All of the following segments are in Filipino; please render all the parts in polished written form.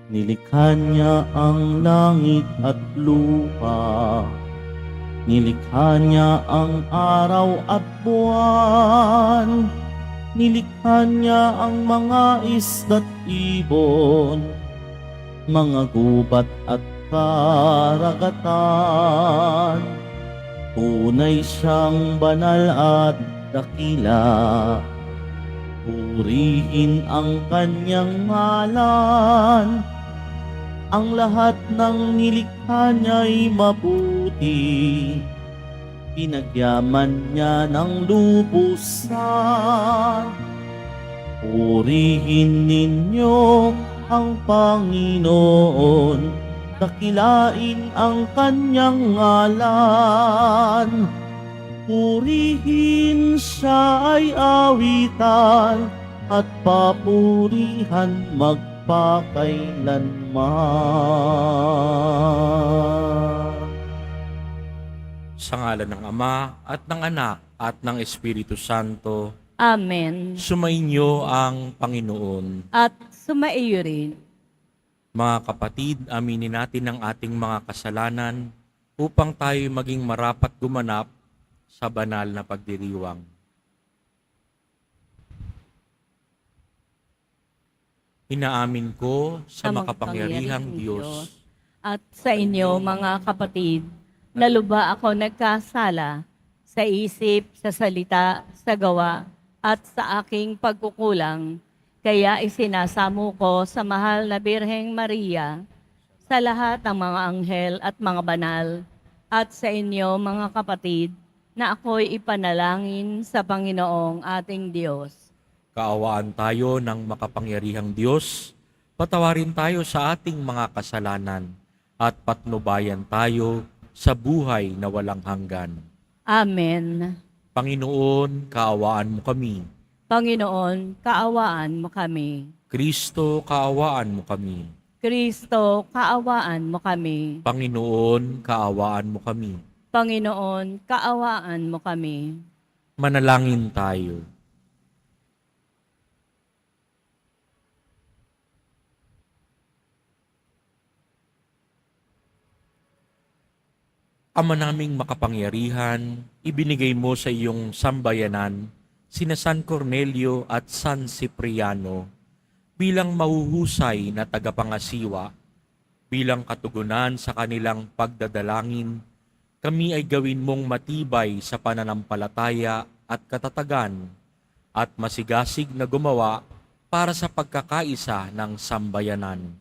Nilikha niya ang langit at lupa. Nilikha niya ang araw at buwan. Nilikha niya ang mga isda't ibon, mga gubat at karagatan. Tunay siyang banal at dakila. Purihin ang kanyang ngalan. Ang lahat ng nilikha niya'y mabuti. Pinagyaman niya ng lubusan. Purihin ninyo ang Panginoon. Dakilain ang kanyang ngalan. Purihin siya ay awitan at papurihan magpakailanman. Sa ngalan ng Ama at ng Anak at ng Espiritu Santo. Amen. Sumainyo ang Panginoon. At sumaiyo rin. Mga kapatid, aminin natin ang ating mga kasalanan upang tayo maging marapat gumanap sa banal na pagdiriwang. Inaamin ko sa makapangyarihang Diyos at sa inyo mga kapatid, na lubha ako nagkasala sa isip, sa salita, sa gawa, at sa aking pagkukulang. Kaya isinasamo ko sa mahal na Birheng Maria, sa lahat ng mga anghel at mga banal, at sa inyo mga kapatid, na ako'y ipanalangin sa Panginoong ating Diyos. Kaawaan tayo ng makapangyarihang Diyos, patawarin tayo sa ating mga kasalanan, at patnubayan tayo sa buhay na walang hanggan. Amen. Panginoon, kaawaan mo kami. Panginoon, kaawaan mo kami. Kristo, kaawaan mo kami. Kristo, kaawaan mo kami. Panginoon, kaawaan mo kami. Panginoon, kaawaan mo kami. Manalangin tayo. Ama naming makapangyarihan, ibinigay mo sa iyong sambayanan sina San Cornelio at San Cipriano bilang mahuhusay na tagapangasiwa, bilang katugunan sa kanilang pagdadalangin. Kami ay gawin mong matibay sa pananampalataya at katatagan at masigasig na gumawa para sa pagkakaisa ng sambayanan.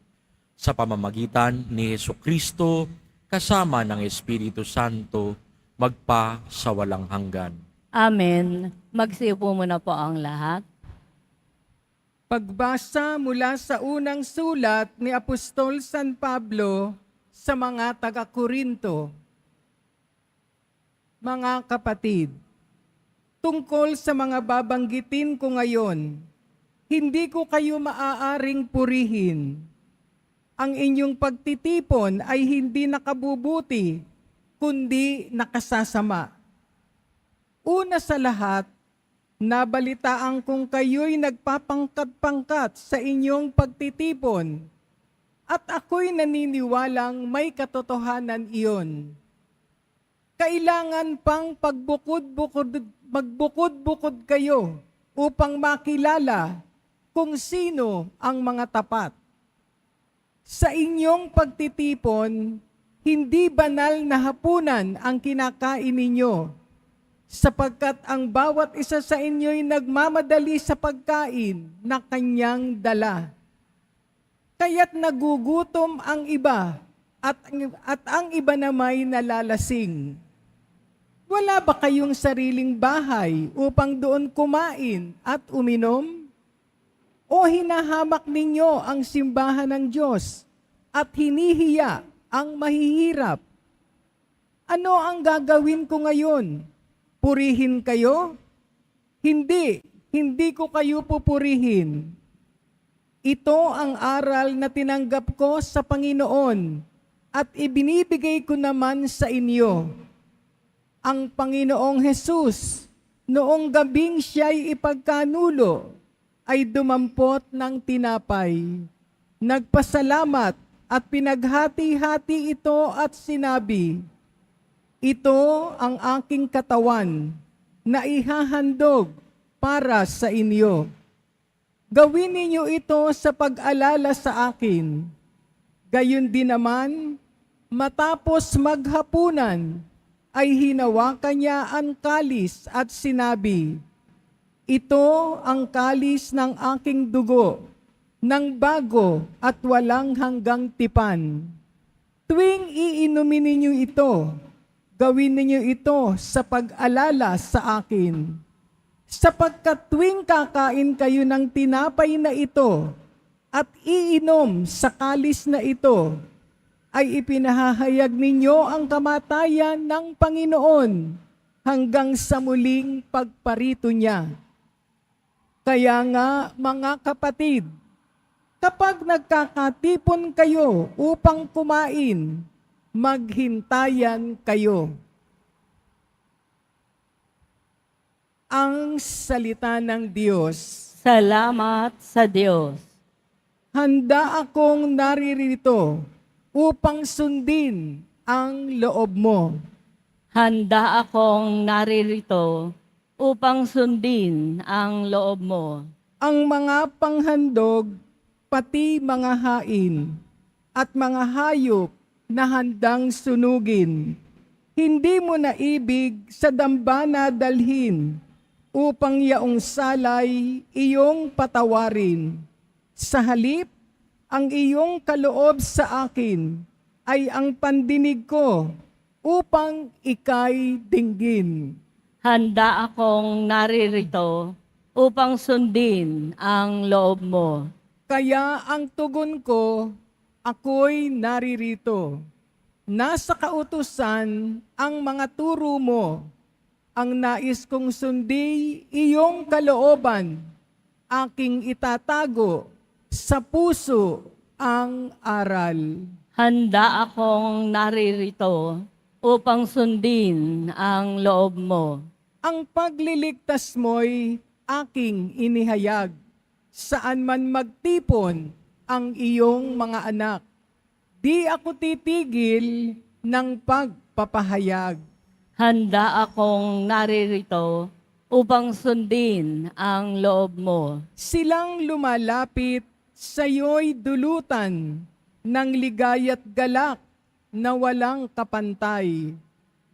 Sa pamamagitan ni Hesukristo, kasama ng Espiritu Santo, magpa sa walang hanggan. Amen. Magsiupo muna po ang lahat. Pagbasa mula sa unang sulat ni Apostol San Pablo sa mga taga-Korinto. Mga kapatid, tungkol sa mga babanggitin ko ngayon, hindi ko kayo maaaring purihin. Ang inyong pagtitipon ay hindi nakabubuti, kundi nakasasama. Una sa lahat, nabalitaan kong kayo'y nagpapangkat-pangkat sa inyong pagtitipon, at ako'y naniniwalang may katotohanan iyon. Kailangan pang magbukod-bukod kayo upang makilala kung sino ang mga tapat. Sa inyong pagtitipon, hindi banal na hapunan ang kinakain ninyo, sapagkat ang bawat isa sa inyo'y nagmamadali sa pagkain na kanyang dala. Kaya't nagugutom ang iba at ang iba namay nalalasing. Wala ba kayong sariling bahay upang doon kumain at uminom? O hinahamak ninyo ang simbahan ng Diyos at hinihiya ang mahihirap? Ano ang gagawin ko ngayon? Purihin kayo? Hindi ko kayo pupurihin. Ito ang aral na tinanggap ko sa Panginoon at ibinibigay ko naman sa inyo. Ang Panginoong Hesus, noong gabing siya'y ipagkanulo, ay dumampot ng tinapay. nagpasalamat at pinaghati-hati ito at sinabi, "Ito ang aking katawan na ihahandog para sa inyo. Gawin ninyo ito sa pag-alala sa akin." Gayon din naman, matapos maghapunan, ay hinawakan niya ang kalis at sinabi, "Ito ang kalis ng aking dugo, ng bago at walang hanggang tipan. Tuwing iinumin ninyo ito, gawin ninyo ito sa pag-alala sa akin. Sapagkat tuwing kakain kayo ng tinapay na ito at iinom sa kalis na ito, ay ipinahahayag ninyo ang kamatayan ng Panginoon hanggang sa muling pagparito niya. Kaya nga, mga kapatid, kapag nagkakatipon kayo upang kumain, maghintayan kayo." Ang salita ng Diyos. Salamat sa Diyos. Handa akong naririto upang sundin ang loob mo. Handa akong naririto upang sundin ang loob mo. Ang mga panghandog, pati mga hain, at mga hayop na handang sunugin, hindi mo na ibig sa dambana dalhin, upang yaong salay iyong patawarin. Sa halip, ang iyong kaloob sa akin ay ang pandinig ko upang ika'y dinggin. Handa akong naririto upang sundin ang loob mo. Kaya ang tugon ko, ako'y naririto. Nasa kautusan ang mga turo mo. Ang nais kong sundi iyong kalooban, aking itatago sa puso ang aral. Handa akong naririto upang sundin ang loob mo. Ang pagliligtas mo'y aking inihayag, saan man magtipon ang iyong mga anak. Di ako titigil ng pagpapahayag. Handa akong naririto upang sundin ang loob mo. Silang lumalapit sa'yo'y dulutan ng ligaya't galak na walang kapantay.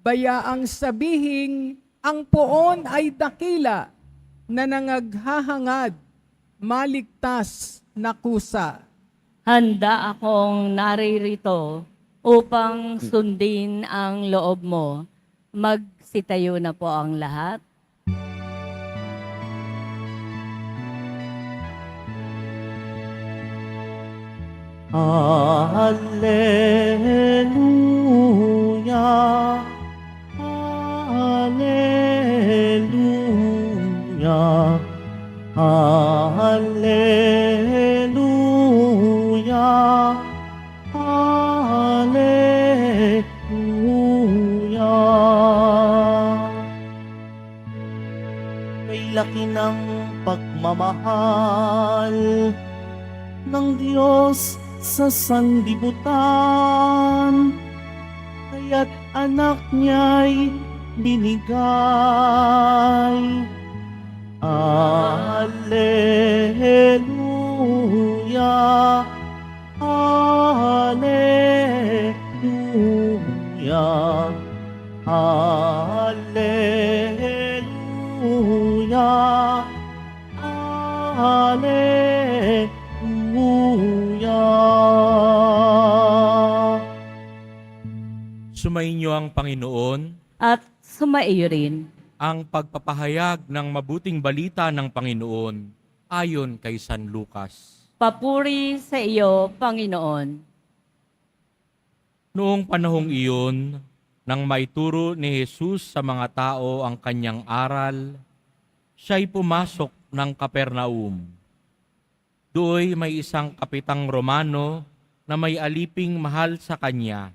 Bayaang sabihing ang poon ay dakila na nangaghahangad, maligtas na kusa. Handa akong naririto upang sundin ang loob mo. Magsitayo na po ang lahat. Hallelujah, Hallelujah, Hallelujah, Hallelujah. Kay laki ng pagmamahal ng Diyos sa sanlibutan, kaya't anak niya'y binigay. Alleluia, Alleluia, Alleluia, Alleluia. Sumainyo ang Panginoon, At sumaiyo rin. ang pagpapahayag ng mabuting balita ng Panginoon ayon kay San Lucas. Papuri sa iyo, Panginoon. Noong panahong iyon, nang maituro ni Jesus sa mga tao ang kanyang aral, siya'y pumasok ng Kapernaum. Dooy may isang kapitang Romano na may aliping mahal sa kanya.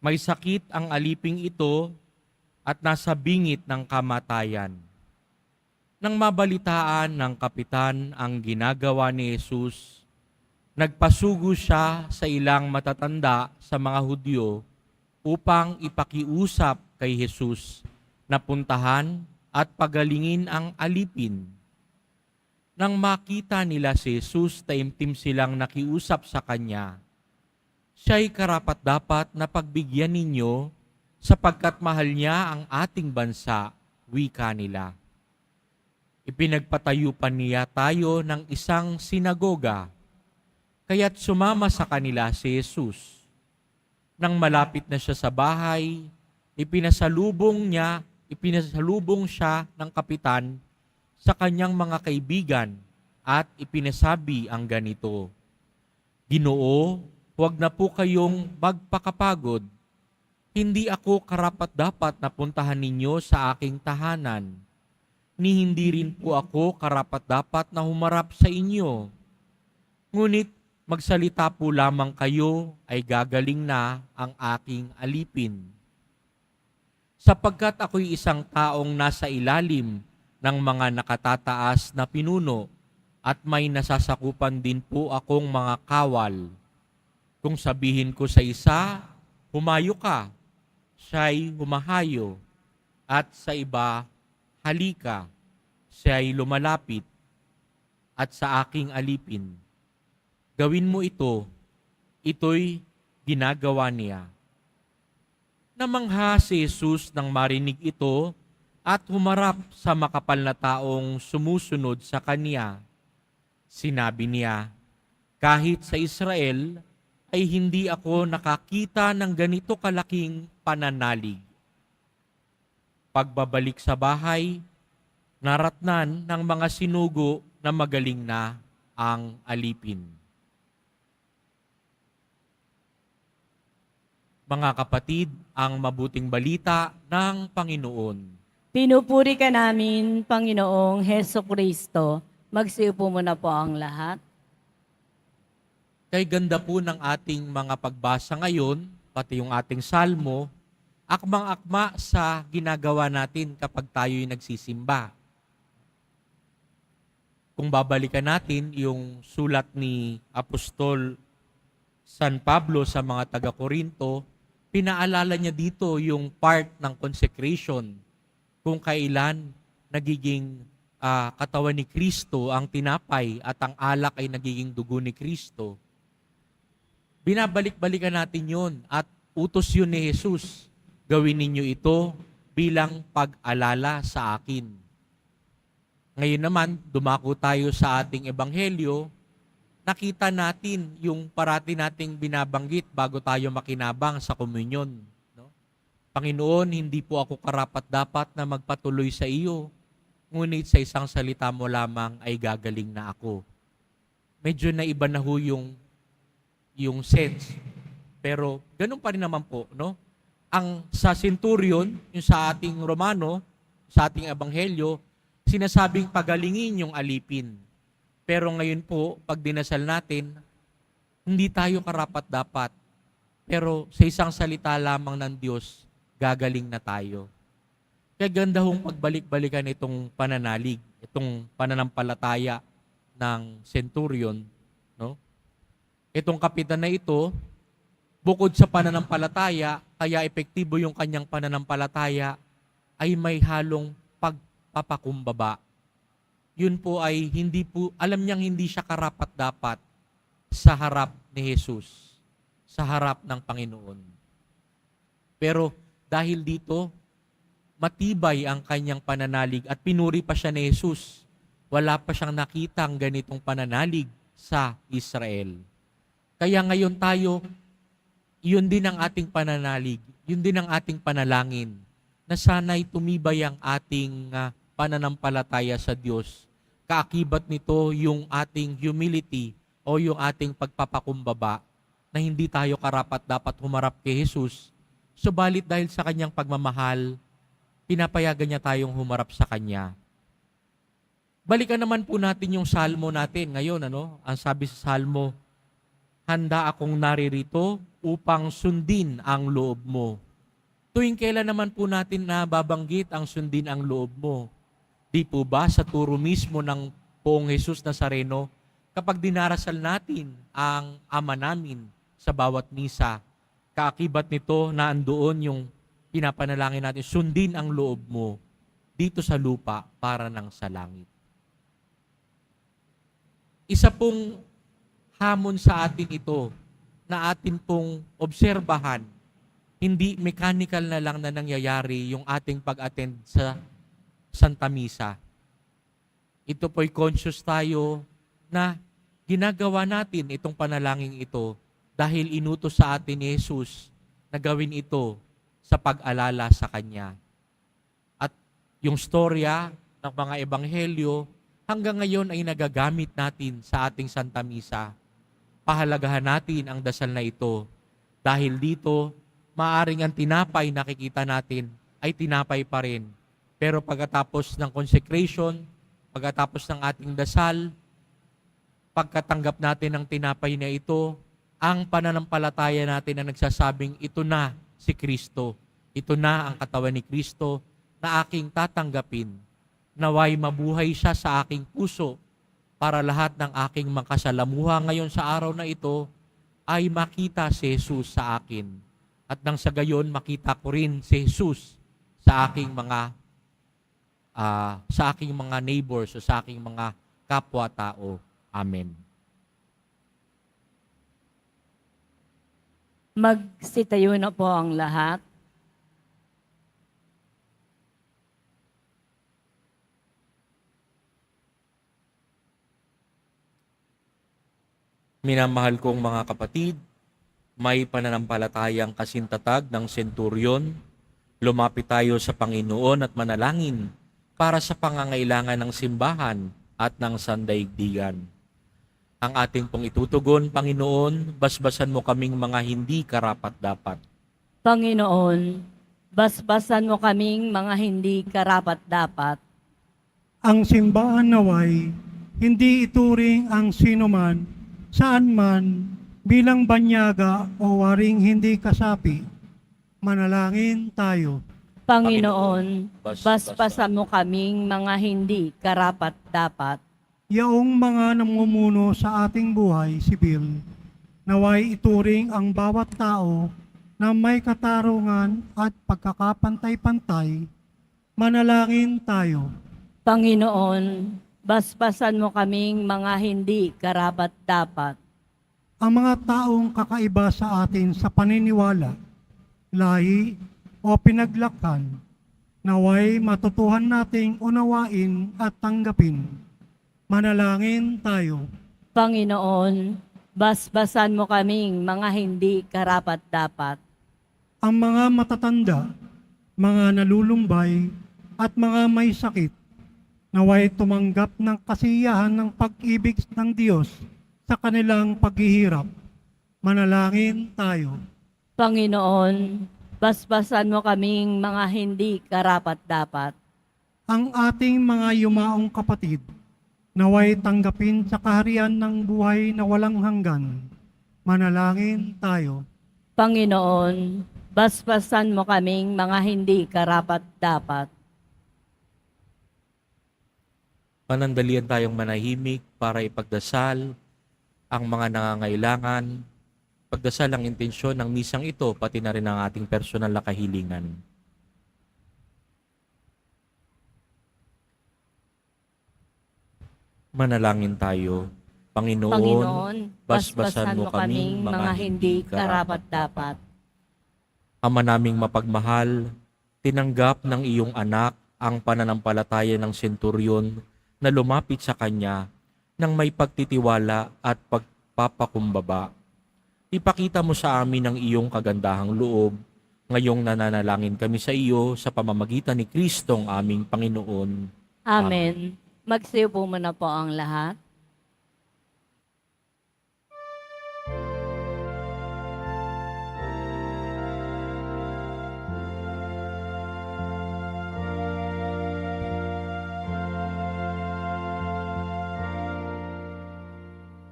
May sakit ang aliping ito at nasa bingit ng kamatayan. Nang mabalitaan ng kapitan ang ginagawa ni Jesus, Nagpasugo siya sa ilang matatanda sa mga Hudyo upang ipakiusap kay Jesus na puntahan at pagalingin ang alipin. Nang makita nila si Jesus, taimtim silang nakiusap sa kanya. Siya'y karapat-dapat na pagbigyan ninyo sapagkat mahal niya ang ating bansa, wika nila. Ipinagpatayo pa niya tayo ng isang sinagoga, kaya't sumama sa kanila si Jesus. Nang malapit na siya sa bahay, ipinasalubong siya ng kapitan sa kanyang mga kaibigan at ipinasabi ang ganito, "Ginoo, huwag na po kayong magpakapagod. Hindi ako karapat-dapat na puntahan ninyo sa aking tahanan, ni hindi rin po ako karapat-dapat na humarap sa inyo. Ngunit magsalita po lamang kayo ay gagaling na ang aking alipin. Sapagkat ako'y isang taong nasa ilalim ng mga nakatataas na pinuno at may nasasakupan din po akong mga kawal. Kung sabihin ko sa isa, humayo ka, siya'y humahayo, at sa iba, halika, siya'y lumalapit, at sa aking alipin. Gawin mo ito, ito'y ginagawa niya." Namangha si Jesus nang marinig ito at humarap sa makapal na taong sumusunod sa kanya. Sinabi niya, "Kahit sa Israel ay hindi ako nakakita ng ganito kalaking pananalig." Pagbabalik sa bahay, naratnan ng mga sinugo na magaling na ang alipin. Mga kapatid, ang mabuting balita ng Panginoon. Pinupuri ka namin, Panginoong Heso Kristo. Magsiupo muna po ang lahat. Kay ganda po ng ating mga pagbasa ngayon, pati yung ating salmo, akmang-akma sa ginagawa natin kapag tayo'y nagsisimba. Kung babalikan natin yung sulat ni Apostol San Pablo sa mga taga-Korinto, pinaalala niya dito yung part ng consecration, kung kailan nagiging katawan ni Kristo ang tinapay at ang alak ay nagiging dugo ni Kristo. Binabalik-balikan natin yun at utos yun ni Jesus. Gawin ninyo ito bilang pag-alala sa akin. Ngayon naman, dumako tayo sa ating ebanghelyo, nakita natin yung parati nating binabanggit bago tayo makinabang sa komunyon. No? Panginoon, hindi po ako karapat-dapat na magpatuloy sa iyo, ngunit sa isang salita mo lamang ay gagaling na ako. Medyo naiba na ho yung sense. Pero ganun pa rin naman po, no? Ang sa centurion, yung sa ating Romano, sa ating ebanghelyo, sinasabing pagalingin yung alipin. Pero ngayon po, pag dinasal natin, hindi tayo karapat-dapat. Pero sa isang salita lamang ng Diyos, gagaling na tayo. Kaya ganda hong pagbalik-balikan itong pananalig, itong pananampalataya ng centurion, no? Itong kapitan na ito, bukod sa pananampalataya, kaya epektibo yung kanyang pananampalataya, ay may halong pagpapakumbaba. Yun po ay alam niyang hindi siya karapat-dapat sa harap ni Jesus, sa harap ng Panginoon. Pero dahil dito, matibay ang kanyang pananalig at pinuri pa siya ni Jesus. Wala pa siyang nakitang ganitong pananalig sa Israel. Kaya ngayon tayo, yun din ang ating pananalig, yun din ang ating panalangin, na sana'y tumibay ang ating pananampalataya sa Diyos. Kaakibat nito yung ating humility o yung ating pagpapakumbaba na hindi tayo karapat-dapat humarap kay Jesus. Subalit dahil sa kanyang pagmamahal, pinapayagan niya tayong humarap sa kanya. Balikan naman po natin yung salmo natin ngayon. Ang sabi sa salmo, "Handa akong naririto upang sundin ang loob mo." Tuwing kailan naman po natin na babanggit ang sundin ang loob mo? Di po ba sa turo mismo ng Poong Jesus Nazareno kapag dinarasal natin ang Ama namin sa bawat misa, kaakibat nito na andoon yung pinapanalangin natin, sundin ang loob mo dito sa lupa para nang sa langit. Isa pong hamon sa atin ito na atin pong obserbahan. Hindi mechanical na lang na nangyayari yung ating pag-attend sa Santa Misa. Ito po'y conscious tayo na ginagawa natin itong panalangin ito dahil inutos sa atin ni Jesus na gawin ito sa pag-alala sa Kanya. At yung storya ng mga ebanghelyo hanggang ngayon ay nagagamit natin sa ating Santa Misa. Pahalagahan natin ang dasal na ito dahil dito maaring ang tinapay nakikita natin ay tinapay pa rin. Pero pagkatapos ng consecration, pagkatapos ng ating dasal, pagkatanggap natin ng tinapay na ito, ang pananampalataya natin na nagsasabing ito na si Kristo. Ito na ang katawan ni Kristo na aking tatanggapin. Naway mabuhay siya sa aking puso para lahat ng aking makasalamuha ngayon sa araw na ito ay makita si Jesus sa akin. At nang sa gayon, makita ko rin si Jesus sa aking mga neighbors o sa aking mga kapwa-tao. Amen. Magsitayo na po ang lahat. Minamahal kong mga kapatid, may pananampalatayang kasintatag ng senturyon. Lumapit tayo sa Panginoon at manalangin para sa pangangailangan ng simbahan at ng sandaigdigan. Ang ating pong itutugon, Panginoon, basbasan mo kaming mga hindi karapat-dapat. Panginoon, basbasan mo kaming mga hindi karapat-dapat. Ang simbahan naway, hindi ituring ang sinuman, saan man, bilang banyaga o waring hindi kasapi. Manalangin tayo. Panginoon, basbasan mo kaming mga hindi karapat-dapat. Yaong mga namumuno sa ating buhay sibil, naway ituring ang bawat tao na may katarungan at pagkakapantay-pantay. Manalangin tayo. Panginoon, basbasan mo kaming mga hindi karapat-dapat. Ang mga taong kakaiba sa atin sa paniniwala, lahi o pinaglakan, naway matutuhan nating unawain at tanggapin. Manalangin tayo. Panginoon, basbasan mo kaming mga hindi karapat-dapat. Ang mga matatanda, mga nalulumbay, at mga may sakit, naway tumanggap ng kasiyahan ng pag-ibig ng Diyos sa kanilang paghihirap. Manalangin tayo. Panginoon, basbasan mo kaming mga hindi karapat-dapat. Ang ating mga yumaong kapatid, naway tanggapin sa kaharian ng buhay na walang hanggan. Manalangin tayo. Panginoon, basbasan mo kaming mga hindi karapat-dapat. Panandalian tayong manahimik para ipagdasal ang mga nangangailangan, pagdasal ang intensyon ng misang ito, pati na rin ang ating personal na kahilingan. Manalangin tayo. Panginoon, basbasan mo kaming mga hindi karapat-dapat. Ama naming mapagmahal, tinanggap ng iyong anak ang pananampalataya ng senturyon na lumapit sa kanya ng may pagtitiwala at pagpapakumbaba. Ipakita mo sa amin ang iyong kagandahang loob. Ngayong nananalangin kami sa iyo sa pamamagitan ni Kristong aming Panginoon. Amen. Magsiyo po muna po ang lahat.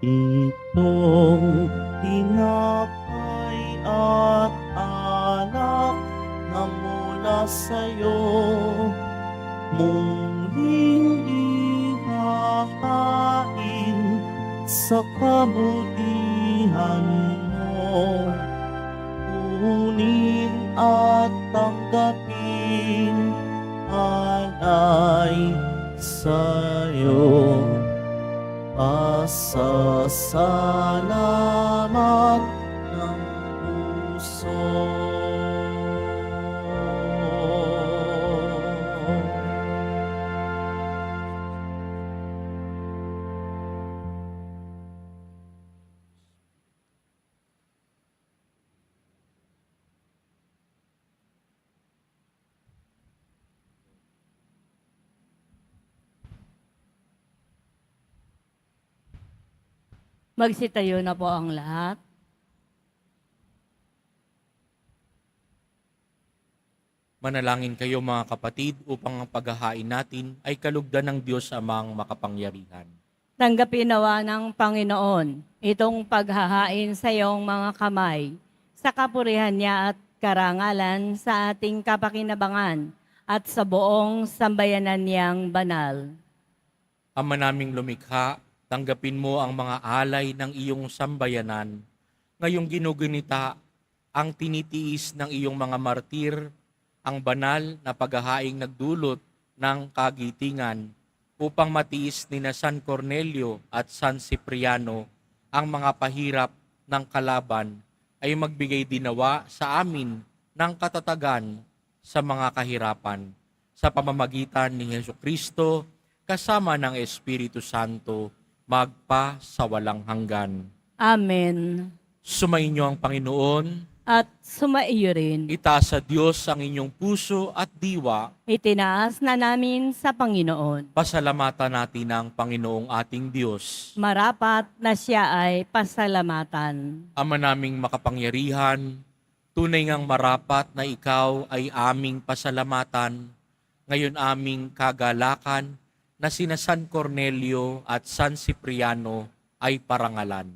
Itong tinapay at alak na mula sa'yo, muling ihakain sa kabutihan mo. Kunin at tanggapin alay sa'yo. Pasasalamat ng puso. Magsitayo na po ang lahat. Manalangin kayo mga kapatid upang ang paghahain natin ay kalugdan ng Diyos amang makapangyarihan. Tanggapin nawa ng Panginoon itong paghahain sa iyong mga kamay, sa kapurihan niya at karangalan sa ating kapakinabangan at sa buong sambayanan niyang banal. Ama naming lumikha, tanggapin mo ang mga alay ng iyong sambayanan, ngayong ginugunita ang tinitiis ng iyong mga martir, ang banal na paghahaing nagdulot ng kagitingan upang matiis ni na San Cornelio at San Cipriano ang mga pahirap ng kalaban ay magbigay dinawa sa amin ng katatagan sa mga kahirapan sa pamamagitan ni Jesucristo kasama ng Espiritu Santo magpa sa walang hanggan. Amen. Sumainyo ang Panginoon, At sumaiyo rin. itaas sa Diyos ang inyong puso at diwa, Itinaas na namin sa Panginoon. pasalamatan natin ang Panginoong ating Diyos. Marapat na siya ay pasalamatan. Ama naming makapangyarihan, tunay ngang marapat na ikaw ay aming pasalamatan, ngayon aming kagalakan na sina San Cornelio at San Cipriano ay parangalan.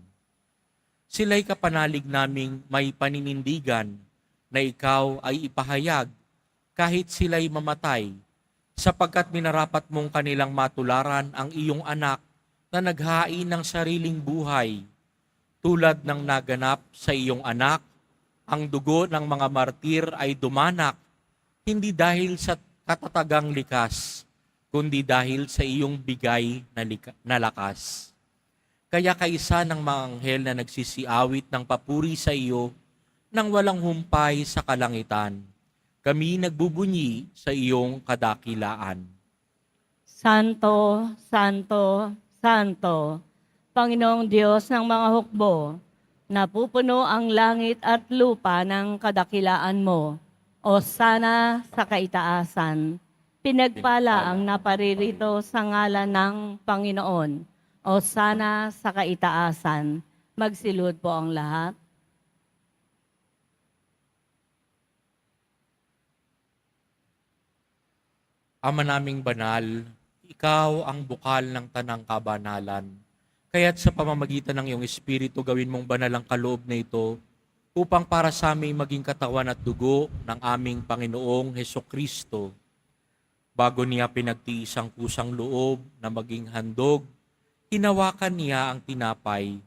Sila'y kapanalig naming may paninindigan na ikaw ay ipahayag kahit sila'y mamatay, sapagkat minarapat mong kanilang matularan ang iyong anak na naghain ng sariling buhay. Tulad ng naganap sa iyong anak, ang dugo ng mga martir ay dumanak, hindi dahil sa katatagang likas, kundi dahil sa iyong bigay na lakas. Kaya kaisa ng mga anghel na nagsisiawit ng papuri sa iyo nang walang humpay sa kalangitan, kami nagbubunyi sa iyong kadakilaan. Santo, Santo, Santo, Panginoong Diyos ng mga hukbo, napupuno ang langit at lupa ng kadakilaan mo. O sana sa kaitaasan, pinagpala ang naparirito sa ngalan ng Panginoon. O sana sa kaitaasan, magsilud po ang lahat. Ama naming banal, ikaw ang bukal ng tanang kabanalan. Kaya't sa pamamagitan ng iyong Espiritu, gawin mong banal ang kaloob na ito upang para sa aming maging katawan at dugo ng aming Panginoong Hesukristo. Bago niya pinagtiis ang kusang loob na maging handog, hinawakan niya ang tinapay,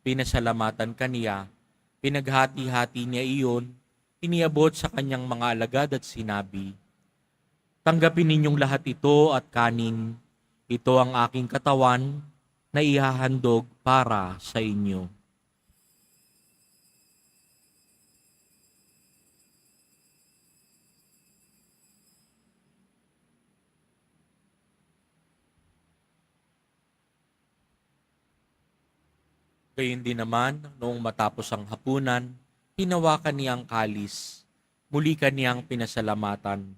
pinasalamatan kaniya, pinaghati-hati niya iyon, iniabot sa kanyang mga alagad at sinabi, "Tanggapin ninyong lahat ito at kanin. Ito ang aking katawan na ihahandog para sa inyo." Gayun din naman, noong matapos ang hapunan, hinawakan niya ang kalis. Muli kaniyang pinasalamatan.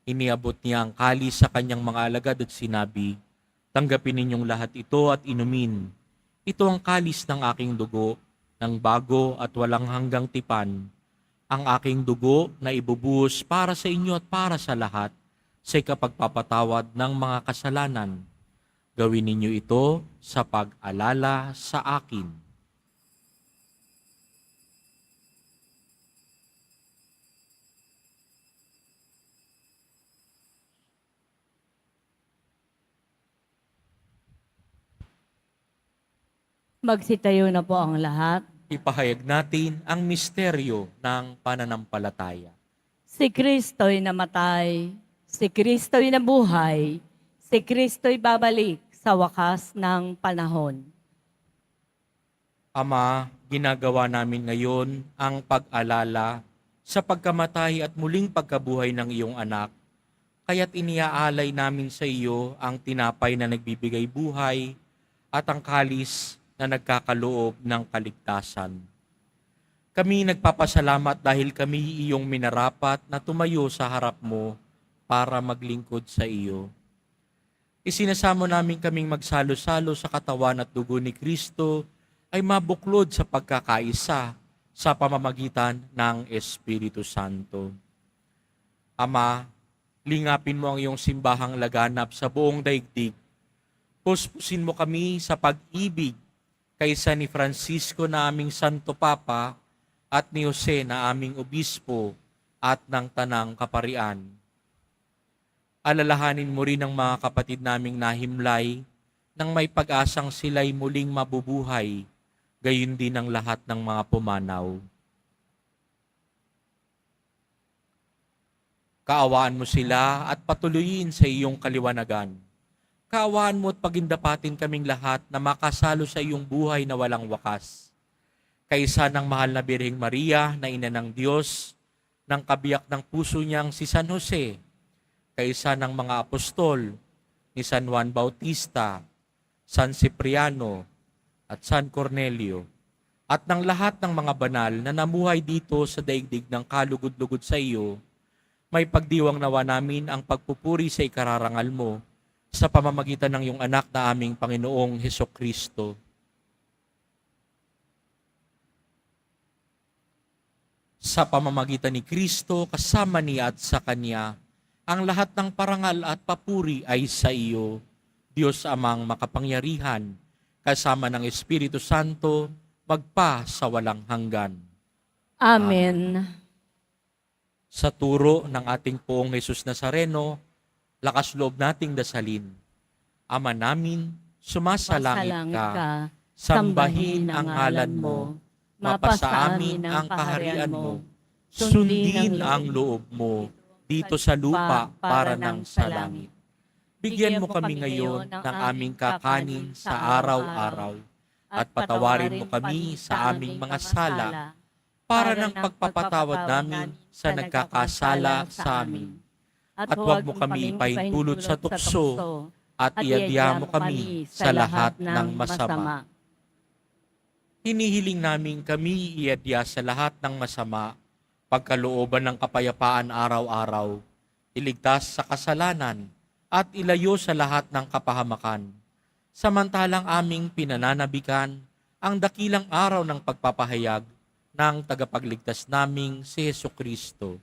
Iniabot niya ang kalis sa kanyang mga alagad at sinabi, "Tanggapin ninyong lahat ito at inumin. Ito ang kalis ng aking dugo, ng bago at walang hanggang tipan. Ang aking dugo na ibubuhos para sa inyo at para sa lahat sa ikapagpapatawad ng mga kasalanan. Gawin ninyo ito sa pag-alala sa akin." Magsitayo na po ang lahat. Ipahayag natin ang misteryo ng pananampalataya. Si Kristo'y namatay, si Kristo'y nabuhay, si Kristo'y babalik sa wakas ng panahon. Ama, ginagawa namin ngayon ang pag-alala sa pagkamatay at muling pagkabuhay ng iyong anak, kaya't iniaalay namin sa iyo ang tinapay na nagbibigay buhay at ang kalis na nagkakaloob ng kaligtasan. Kami nagpapasalamat dahil kami iyong minarapat na tumayo sa harap mo para maglingkod sa iyo. Isinasamo namin kaming magsalo-salo sa katawan at dugo ni Kristo ay mabuklod sa pagkakaisa sa pamamagitan ng Espiritu Santo. Ama, lingapin mo ang iyong simbahang laganap sa buong daigdig. Puspusin mo kami sa pag-ibig kaysa ni Francisco na aming Santo Papa at ni Jose na aming Obispo at ng Tanang Kaparian. Alalahanin mo rin ang mga kapatid naming nahimlay nang may pag-asang sila'y muling mabubuhay, gayon din ang lahat ng mga pumanaw. Kaawaan mo sila at patuloyin sa iyong kaliwanagan. Kaawaan mo at pagindapatin kaming lahat na makasalo sa iyong buhay na walang wakas. Kaysa ng mahal na Birheng Maria na ina ng Diyos, ng kabiyak ng puso niyang si San Jose, kaysa ng mga apostol ni San Juan Bautista, San Cipriano, at San Cornelio, at ng lahat ng mga banal na namuhay dito sa daigdig ng kalugod-lugod sa iyo, may pagdiwang nawa namin ang pagpupuri sa ikararangal mo sa pamamagitan ng iyong anak na aming Panginoong Hesukristo. Sa pamamagitan ni Kristo, kasama niya at sa Kanya, ang lahat ng parangal at papuri ay sa iyo, Diyos Amang makapangyarihan, kasama ng Espiritu Santo, magpa sa walang hanggan. Amen. Sa turo ng ating Poong Jesus Nazareno, lakas loob nating dasalin. Ama namin, sumasalangit ka, sambahin ang ngalan mo, mapasa amin ang kaharian mo, sundin ang loob mo, dito sa lupa para ng sa langit. Bigyan mo kami ngayon ng aming kakanin sa araw-araw, at patawarin mo kami sa aming mga sala, para ng pagpapatawad namin sa nagkakasala sa amin. At huwag mo kami ipahintulot sa tukso, at iadya mo kami sa lahat ng masama. Hinihiling namin kami iadya sa lahat ng masama, pagkalooban ng kapayapaan araw-araw, iligtas sa kasalanan, at ilayo sa lahat ng kapahamakan. Samantalang aming pinananabikan ang dakilang araw ng pagpapahayag ng tagapagligtas naming si Hesukristo.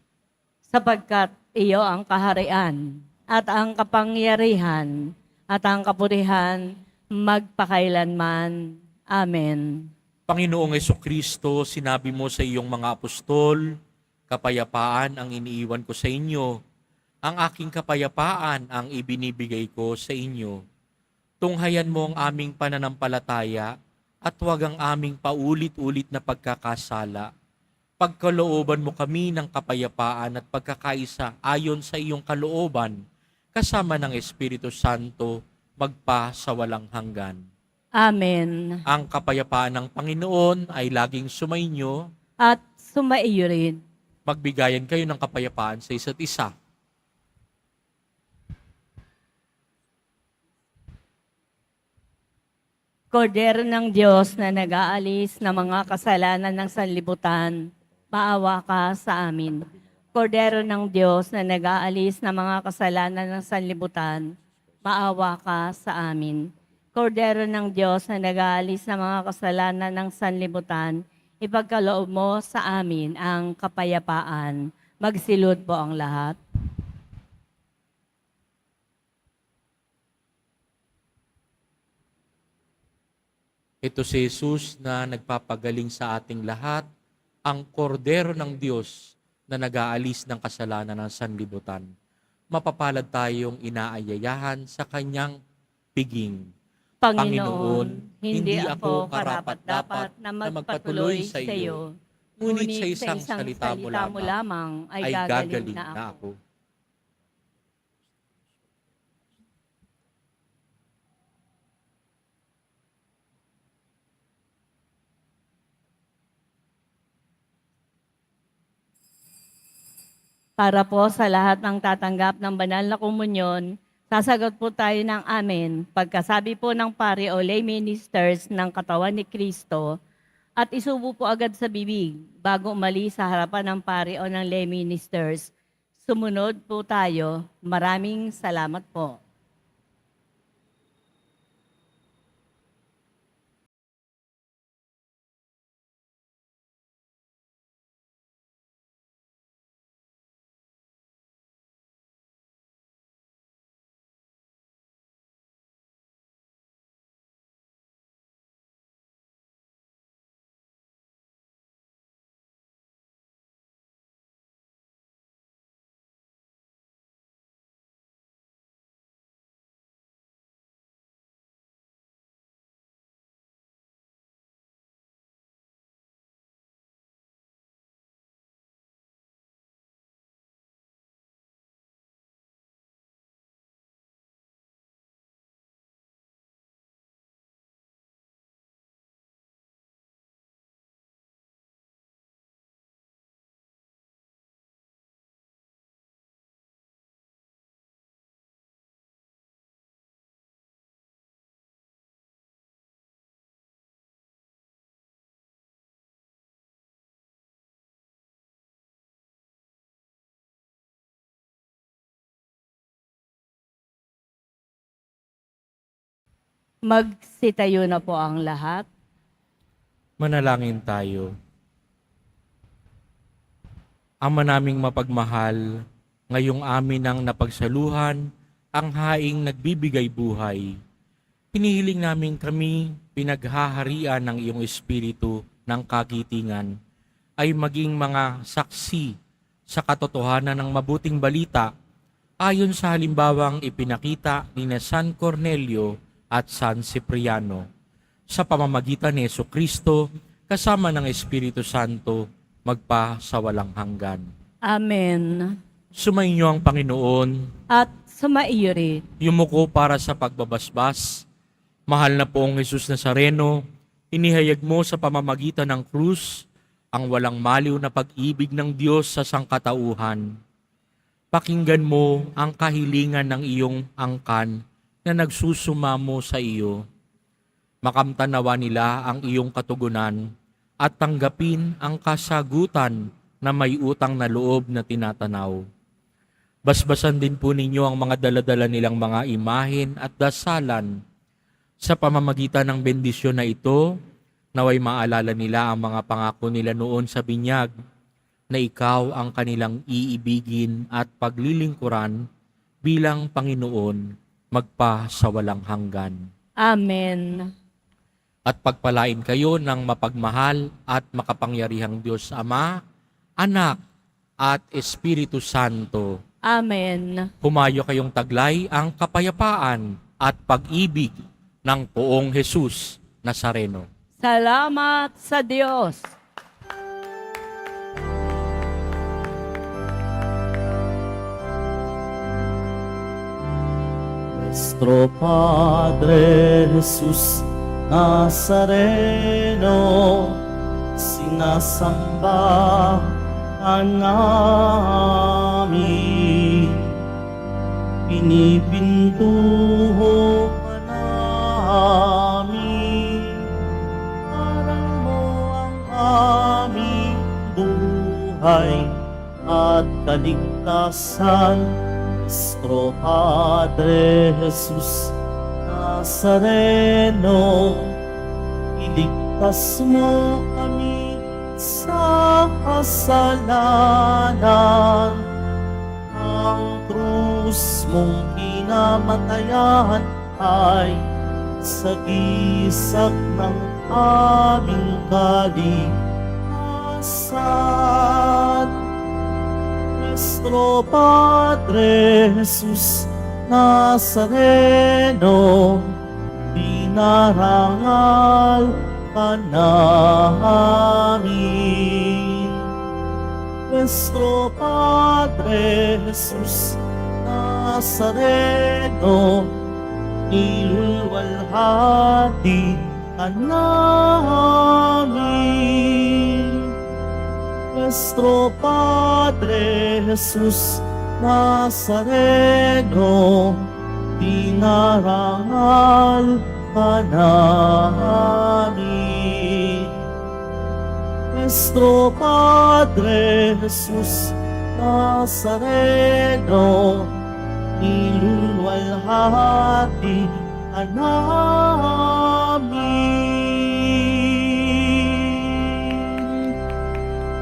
Sapagkat iyo ang kaharian at ang kapangyarihan at ang kapurihan magpakailanman. Amen. Panginoong Hesukristo, sinabi mo sa iyong mga apostol, kapayapaan ang iniiwan ko sa inyo, ang aking kapayapaan ang ibinibigay ko sa inyo. Tunghayan mo ang aming pananampalataya at huwag ang aming paulit-ulit na pagkakasala. Pagkalooban mo kami ng kapayapaan at pagkakaisa ayon sa iyong kalooban, kasama ng Espiritu Santo, magpa sa walang hanggan. Amen. Ang kapayapaan ng Panginoon ay laging sumainyo. At sumaiyo rin. Magbigayan kayo ng kapayapaan sa isa't isa. Kordero ng Diyos na nag-aalis ng mga kasalanan ng sanlibutan, maawa ka sa amin. Kordero ng Diyos na nag-aalis ng mga kasalanan ng sanlibutan, maawa ka sa amin. Kordero ng Diyos na nag-aalis ng mga kasalanan ng sanlibutan, ipagkaloob mo sa amin ang kapayapaan. Magsilod po ang lahat. Ito si Jesus na nagpapagaling sa ating lahat, ang kordero ng Diyos na nag-aalis ng kasalanan ng sanlibutan. Mapapalad tayong inaayayahan sa kanyang piging. Panginoon, hindi ako karapat-dapat na magpatuloy sa iyo, ngunit sa isang salita mo lamang ay gagaling na ako. Para po sa lahat ng tatanggap ng banal na komunyon, sasagot po tayo ng amen pagkasabi po ng pari o lay ministers ng katawan ni Kristo at isubo po agad sa bibig bago umalis sa harapan ng pari o ng lay ministers. Sumunod po tayo. Maraming salamat po. Magsitayo na po ang lahat. Manalangin tayo. Ama naming mapagmahal, ngayong amin ang napagsaluhan, ang haing nagbibigay buhay. Hinihiling namin kami, pinaghaharian ng iyong Espiritu ng kagitingan, ay maging mga saksi sa katotohanan ng mabuting balita ayon sa halimbawang ipinakita ni San Cornelio at San Cipriano. Sa pamamagitan ni Jesucristo, kasama ng Espiritu Santo, magpa sa walang hanggan. Amen. Sumainyo ang Panginoon, At sumaiyo rin. yumuko para sa pagbabasbas. Mahal na poong Jesus Nazareno, inihayag mo sa pamamagitan ng krus ang walang maliw na pag-ibig ng Diyos sa sangkatauhan. Pakinggan mo ang kahilingan ng iyong angkan na nagsusumamo sa iyo. Makamtanawa nila ang iyong katugunan at tanggapin ang kasagutan na may utang na loob na tinatanaw. Basbasan din po ninyo ang mga daladala nilang mga imahen at dasalan. Sa pamamagitan ng bendisyon na ito, naway maalala nila ang mga pangako nila noon sa binyag, na ikaw ang kanilang iibigin at paglilingkuran bilang Panginoon magpa sa walang hanggan. Amen. At pagpalain kayo ng mapagmahal at makapangyarihang Diyos Ama, Anak at Espiritu Santo. Amen. Humayo kayong taglay ang kapayapaan at pag-ibig ng poong Jesus Nazareno. Salamat sa Diyos. Nuestro Padre Jesús Nazareno, sinasamba ka namin, pinipintuho ka namin, parang mo ang aming buhay at kaligtasan. Nuestro Padre Jesús Nazareno, iligtas mo kami sa kasalanan. Ang krus mong kinamatayan ay sagisag ng aming kaligtasan. Nuestro Padre Jesús Nazareno, di dinarangal ka namin. Nuestro Padre Jesus Nazareno, nilulwalhati ka namin. Nuestro Padre Jesus Nazareno, dinarangal ka namin. Nuestro Padre Jesus Nazareno, nilulwalhati ka namin.